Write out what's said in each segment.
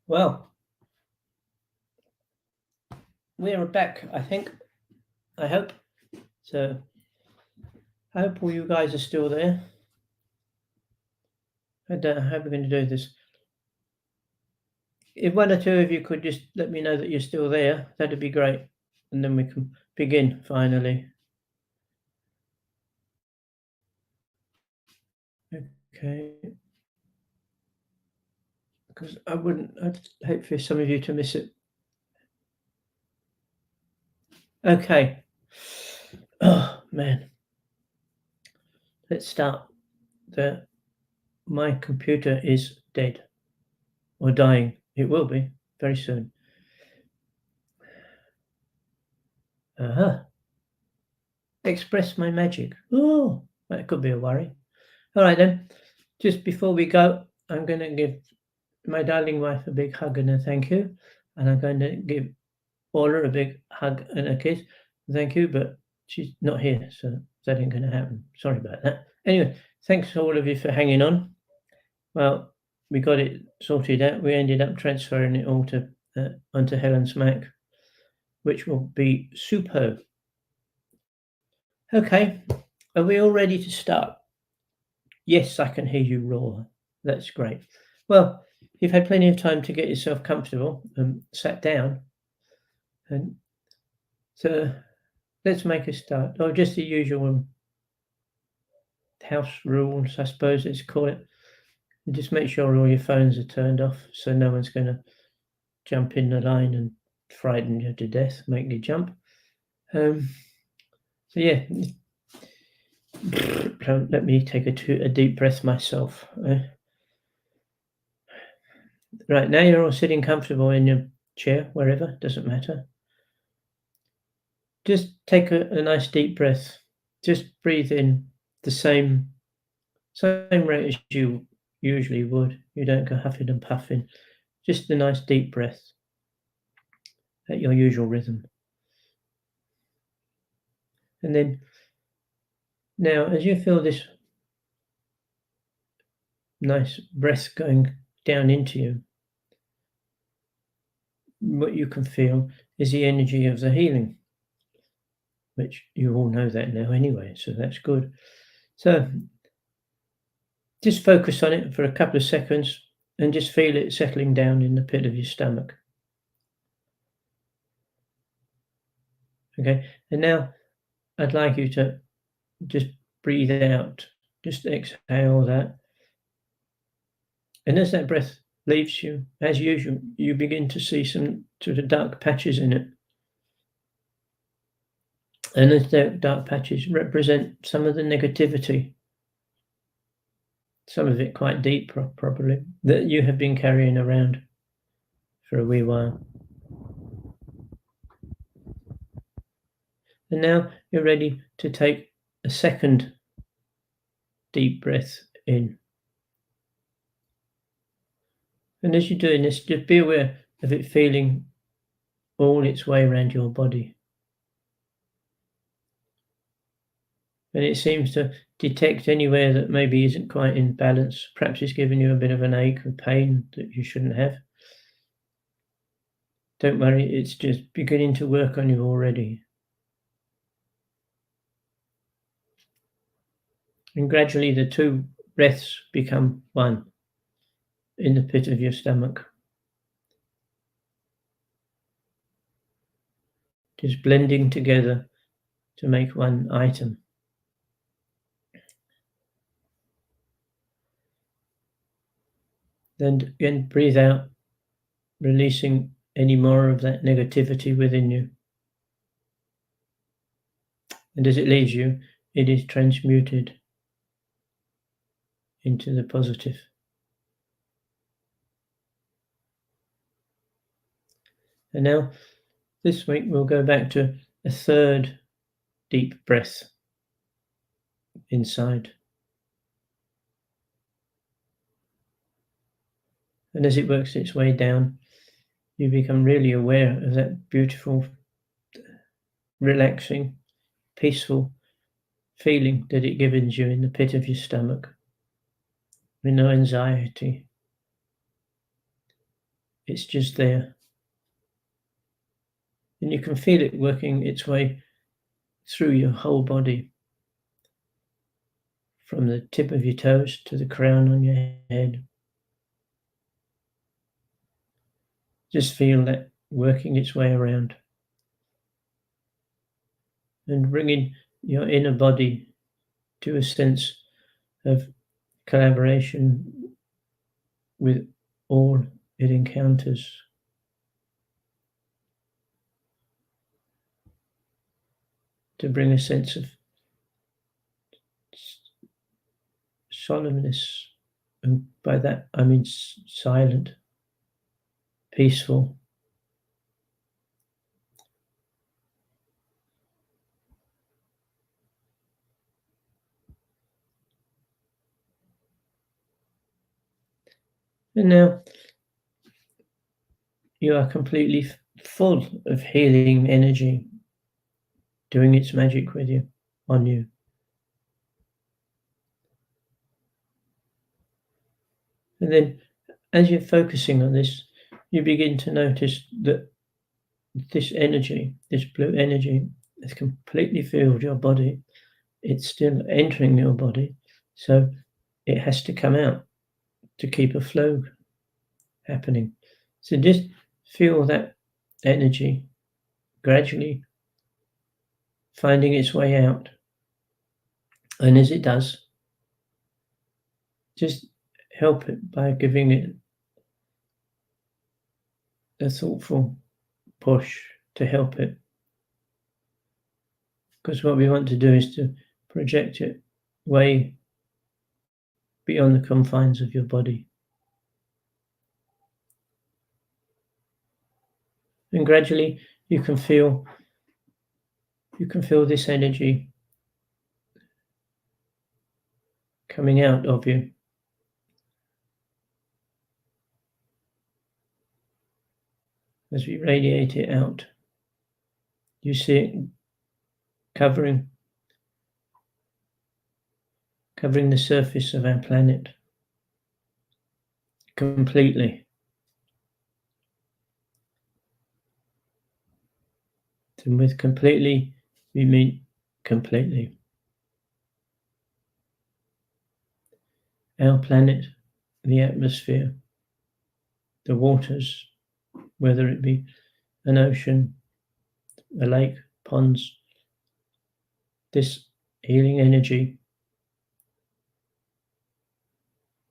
Well, we're back, I think. I hope. So, I hope all you guys are still there. I don't know how we're going to do this. If one or two of you could just let me know that you're still there, that'd be great. And then we can begin finally. Okay. Because I'd hate for some of you to miss it. Okay. Oh, man. Let's start. My computer is dead or dying. It will be very soon. Express my magic. Oh, that could be a worry. All right then. Just before we go, I'm going to give my darling wife a big hug and a thank you, and I'm going to give Paula a big hug and a kiss. Thank you, but she's not here, so that ain't going to happen. Sorry about that. Anyway, thanks to all of you for hanging on. Well, we got it sorted out. We ended up transferring it all to onto Helen's Mac, which will be superb. Okay, are we all ready to start? Yes, I can hear you roar. That's great. Well, you've had plenty of time to get yourself comfortable and sat down. And so let's make a start. Oh, just the usual house rules, I suppose let's call it. And just make sure all your phones are turned off so no one's going to jump in the line and frighten you to death, make you jump. So yeah, let me take a deep breath myself. Right, now you're all sitting comfortable in your chair, wherever, doesn't matter. Just take a nice deep breath. Just breathe in the same rate as you usually would. You don't go huffing and puffing. Just a nice deep breath at your usual rhythm. And then now, as you feel this nice breath going down into you, what you can feel is the energy of the healing, which you all know that now anyway, so that's good. So just focus on it for a couple of seconds and just feel it settling down in the pit of your stomach. Okay, and now I'd like you to just breathe out, just exhale that. And as that breath leaves you, as usual, you begin to see some sort of dark patches in it. And those dark patches represent some of the negativity, some of it quite deep probably, that you have been carrying around for a wee while. And now you're ready to take a second deep breath in. And as you're doing this, just be aware of it feeling all its way around your body. And it seems to detect anywhere that maybe isn't quite in balance. Perhaps it's giving you a bit of an ache or pain that you shouldn't have. Don't worry, it's just beginning to work on you already. And gradually the two breaths become one in the pit of your stomach. Just blending together to make one item. Then again, breathe out, releasing any more of that negativity within you. And as it leaves you, it is transmuted into the positive. And now, this week, we'll go back to a third deep breath inside. And as it works its way down, you become really aware of that beautiful, relaxing, peaceful feeling that it gives you in the pit of your stomach, with no anxiety. It's just there. And you can feel it working its way through your whole body, from the tip of your toes to the crown on your head. Just feel that working its way around and bringing your inner body to a sense of collaboration with all it encounters. To bring a sense of solemnness, and by that I mean silent, peaceful. And now you are completely full of healing energy doing its magic with you, on you. And then as you're focusing on this, you begin to notice that this energy, this blue energy, has completely filled your body. It's still entering your body, so it has to come out to keep a flow happening. So just feel that energy gradually finding its way out. And as it does, just help it by giving it a thoughtful push to help it. Because what we want to do is to project it way beyond the confines of your body. And gradually you can feel this energy coming out of you. As we radiate it out, you see it covering the surface of our planet completely. And with completely, we mean completely. Our planet, the atmosphere, the waters, whether it be an ocean, a lake, ponds, this healing energy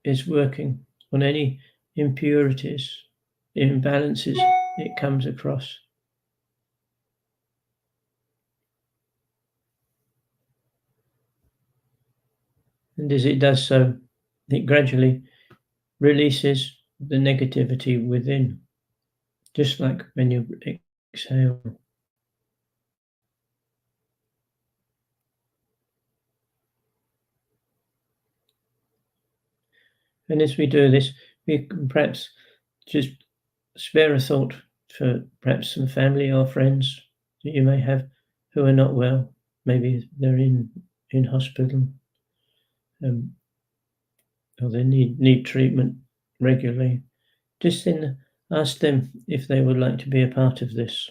is working on any impurities, imbalances it comes across. And as it does so, it gradually releases the negativity within, just like when you exhale. And as we do this, we can perhaps just spare a thought for perhaps some family or friends that you may have who are not well. Maybe they're in hospital, or they need treatment regularly. Just then ask them if they would like to be a part of this.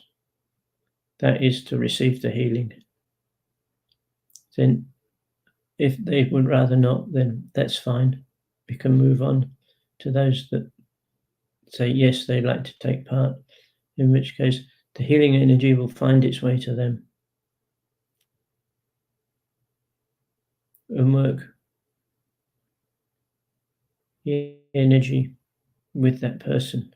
That is to receive the healing. Then if they would rather not, then that's fine. We can move on to those that say yes, they'd like to take part, in which case the healing energy will find its way to them and work the energy with that person.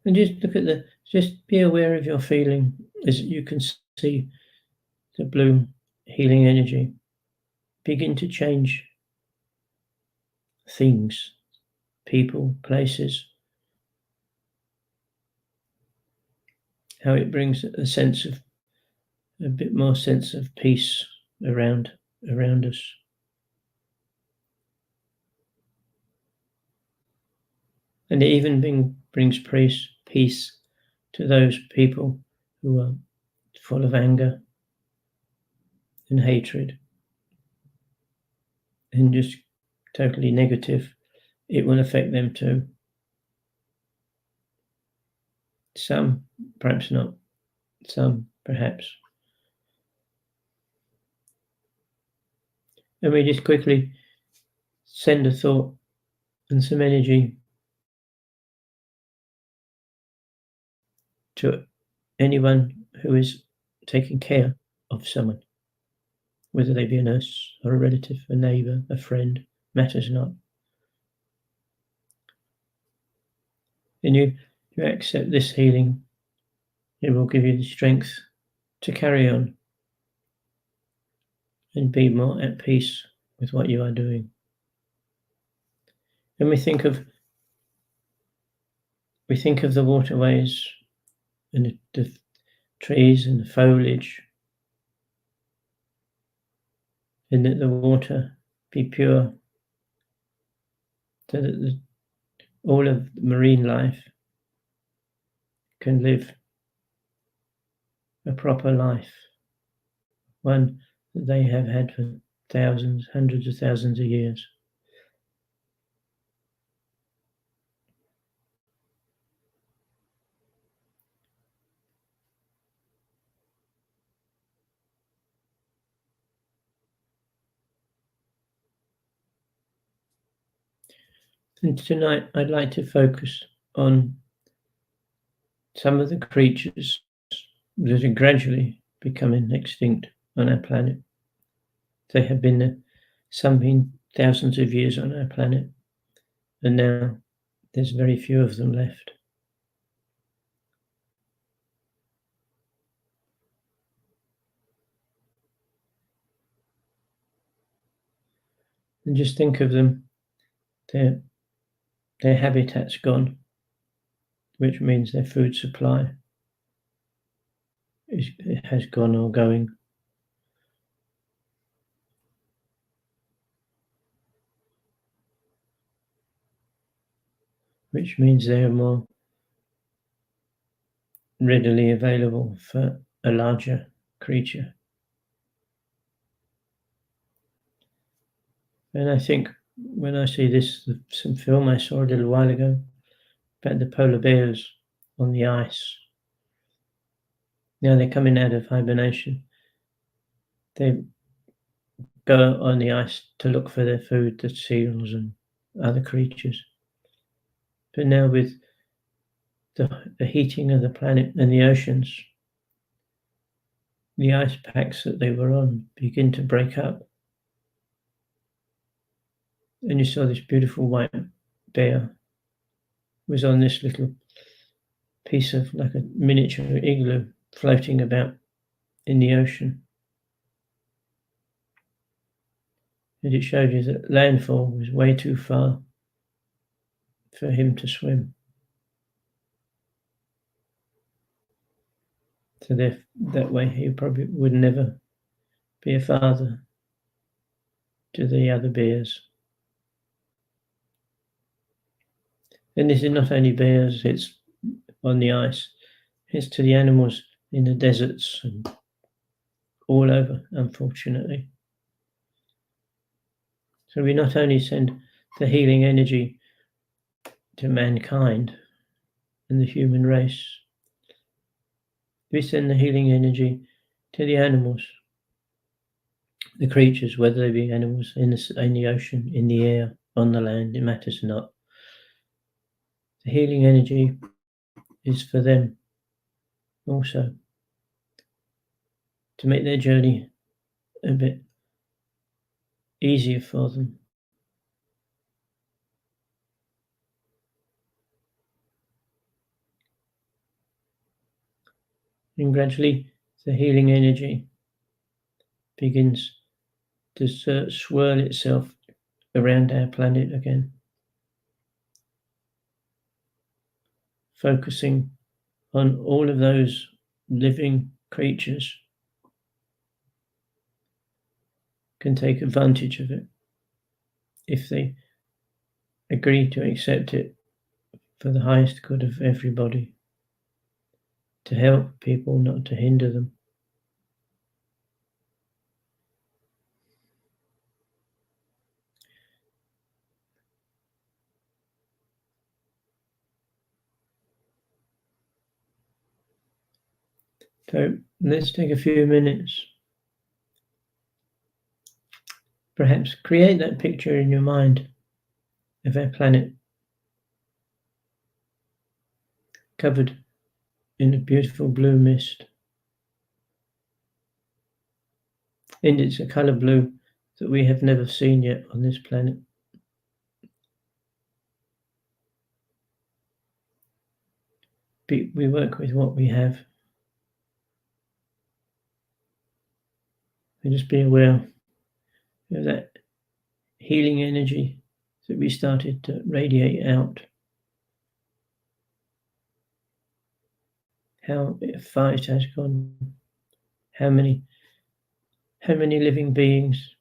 And just be aware of your feeling as you can see the blue healing energy begin to change things, people, places, how it brings a bit more sense of peace around us. And it even brings peace to those people who are full of anger and hatred. and just totally negative, it will affect them too. Some, perhaps not. Some, perhaps. And we just quickly send a thought and some energy to anyone who is taking care of someone, whether they be a nurse or a relative, a neighbour, a friend, matters not. And you accept this healing, it will give you the strength to carry on and be more at peace with what you are doing. And we think of the waterways and the trees and the foliage, and that the water be pure, so that all of marine life can live a proper life, one that they have had for thousands, hundreds of thousands of years. And tonight I'd like to focus on some of the creatures that are gradually becoming extinct on our planet. They have been there, some been thousands of years on our planet, and now there's very few of them left. And just think of them, their habitat's gone, which means their food supply has gone or going. Which means they are more readily available for a larger creature. And I think when I see this, some film I saw a little while ago about the polar bears on the ice. Now they're coming out of hibernation. They go on the ice to look for their food, the seals and other creatures. But now with the heating of the planet and the oceans, the ice packs that they were on begin to break up. And you saw this beautiful white bear was on this little piece of like a miniature igloo floating about in the ocean. And it showed you that landfall was way too far for him to swim. So that way he probably would never be a father to the other bears. And this is not only bears, it's on the ice. It's to the animals in the deserts and all over, unfortunately. So we not only send the healing energy to mankind and the human race, we send the healing energy to the animals, the creatures, whether they be animals in the ocean, in the air, on the land, it matters not. The healing energy is for them also, to make their journey a bit easier for them. And gradually the healing energy begins to swirl itself around our planet again, focusing on all of those living creatures can take advantage of it if they agree to accept it for the highest good of everybody, to help people, not to hinder them. So let's take a few minutes. Perhaps create that picture in your mind of our planet covered in a beautiful blue mist. And it's a colour blue that we have never seen yet on this planet. We work with what we have. And just be aware of that healing energy that we started to radiate out. How far it has gone. How many living beings,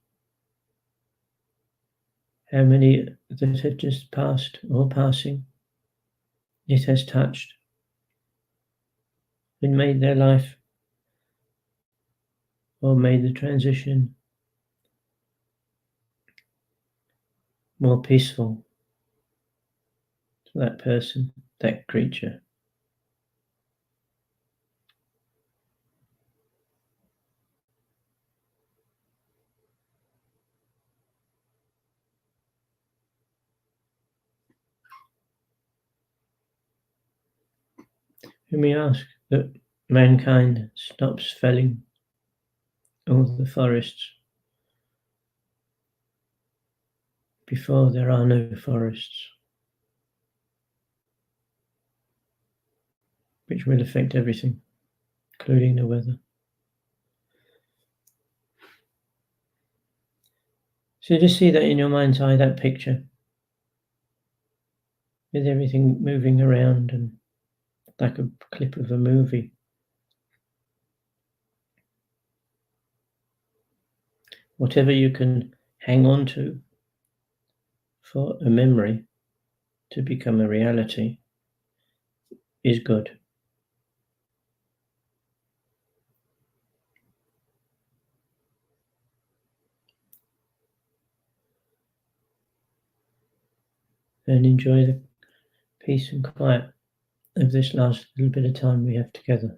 how many that have just passed or passing, it has touched and made their life or made the transition more peaceful to that person, that creature. And we ask that mankind stops felling all the forests before there are no forests, which will affect everything, including the weather. So just see that in your mind's eye, that picture, with everything moving around and like a clip of a movie. Whatever you can hang on to for a memory to become a reality is good. And enjoy the peace and quiet of this last little bit of time we have together.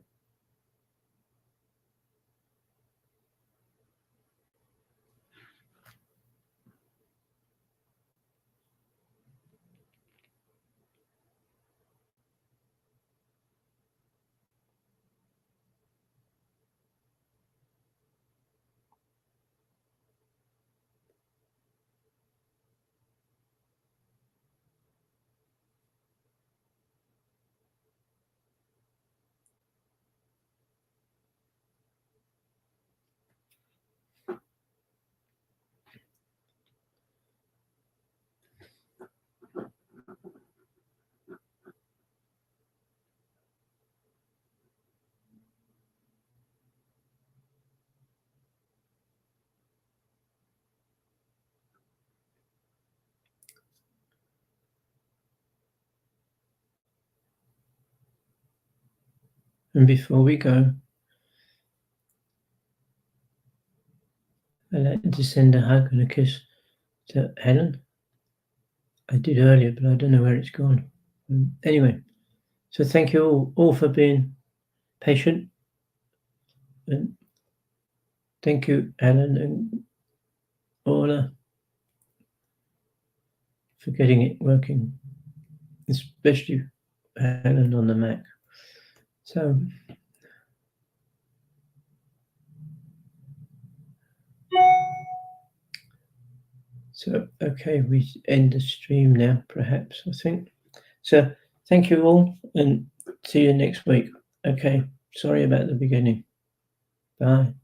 And before we go, I'd like to send a hug and a kiss to Helen. I did earlier, but I don't know where it's gone. Anyway, so thank you all for being patient. And thank you, Helen and Orla, for getting it working, especially Helen on the Mac. So okay, we end the stream now, perhaps, I think. So thank you all, and see you next week. Okay, sorry about the beginning. Bye.